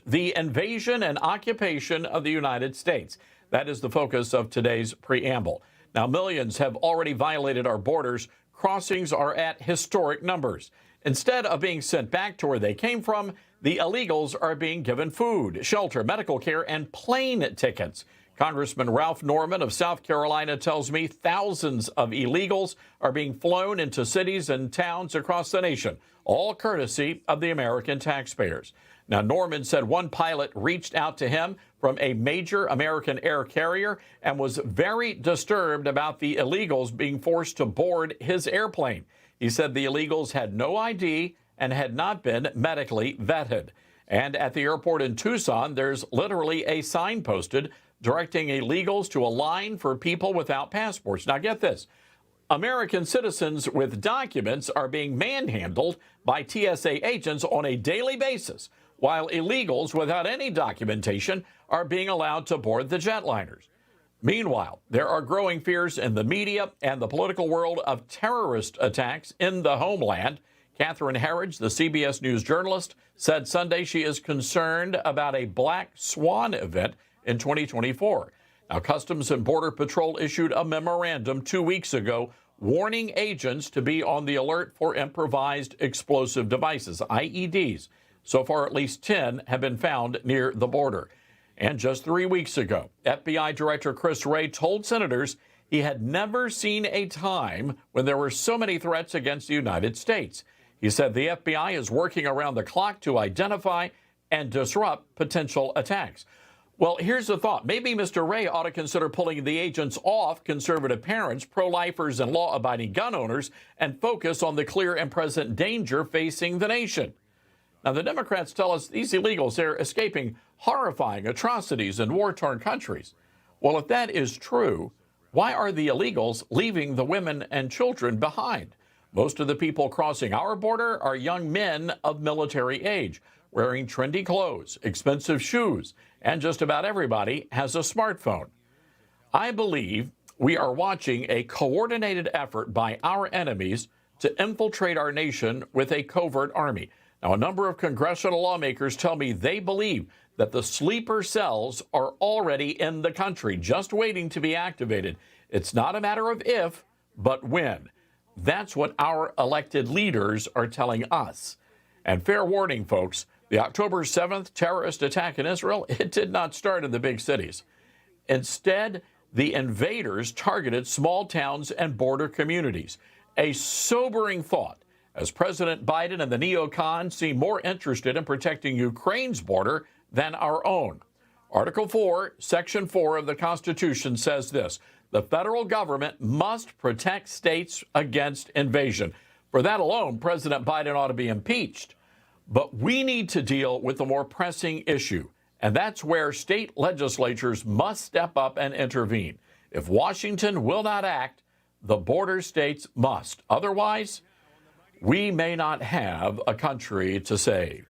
the invasion and occupation of the United States. That is the focus of today's preamble. Now, millions have already violated our borders. Crossings are at historic numbers. Instead of being sent back to where they came from, the illegals are being given food, shelter, medical care, and plane tickets. Congressman Ralph Norman of South Carolina tells me thousands of illegals are being flown into cities and towns across the nation, all courtesy of the American taxpayers. Now, Norman said one pilot reached out to him from a major American air carrier and was very disturbed about the illegals being forced to board his airplane. He said the illegals had no ID and had not been medically vetted. And at the airport in Tucson, there's literally a sign posted directing illegals to a line for people without passports. Now, get this. American citizens with documents are being manhandled by TSA agents on a daily basis, while illegals without any documentation are being allowed to board the jetliners. Meanwhile, there are growing fears in the media and the political world of terrorist attacks in the homeland. Catherine Herridge, the CBS News journalist, said Sunday she is concerned about a black swan event in 2024. Now, Customs and Border Patrol issued a memorandum 2 weeks ago warning agents to be on the alert for improvised explosive devices, IEDs. So far, at least 10 have been found near the border. And just 3 weeks ago, FBI Director Chris Wray told senators he had never seen a time when there were so many threats against the United States. He said the FBI is working around the clock to identify and disrupt potential attacks. Well, here's the thought. Maybe Mr. Wray ought to consider pulling the agents off conservative parents, pro-lifers, and law-abiding gun owners and focus on the clear and present danger facing the nation. Now, the Democrats tell us these illegals, they're escaping horrifying atrocities in war-torn countries. Well, if that is true, why are the illegals leaving the women and children behind? Most of the people crossing our border are young men of military age, wearing trendy clothes, expensive shoes, and just about everybody has a smartphone. I believe we are watching a coordinated effort by our enemies to infiltrate our nation with a covert army. Now, a number of congressional lawmakers tell me they believe that the sleeper cells are already in the country, just waiting to be activated. It's not a matter of if, but when. That's what our elected leaders are telling us. And fair warning, folks, the October 7th terrorist attack in Israel, it did not start in the big cities. Instead, the invaders targeted small towns and border communities. A sobering thought, as President Biden and the neocons seem more interested in protecting Ukraine's border than our own. Article 4, Section 4 of the Constitution says this: the federal government must protect states against invasion. For that alone, President Biden ought to be impeached. But we need to deal with the more pressing issue, and that's where state legislatures must step up and intervene. If Washington will not act, the border states must. Otherwise, we may not have a country to save.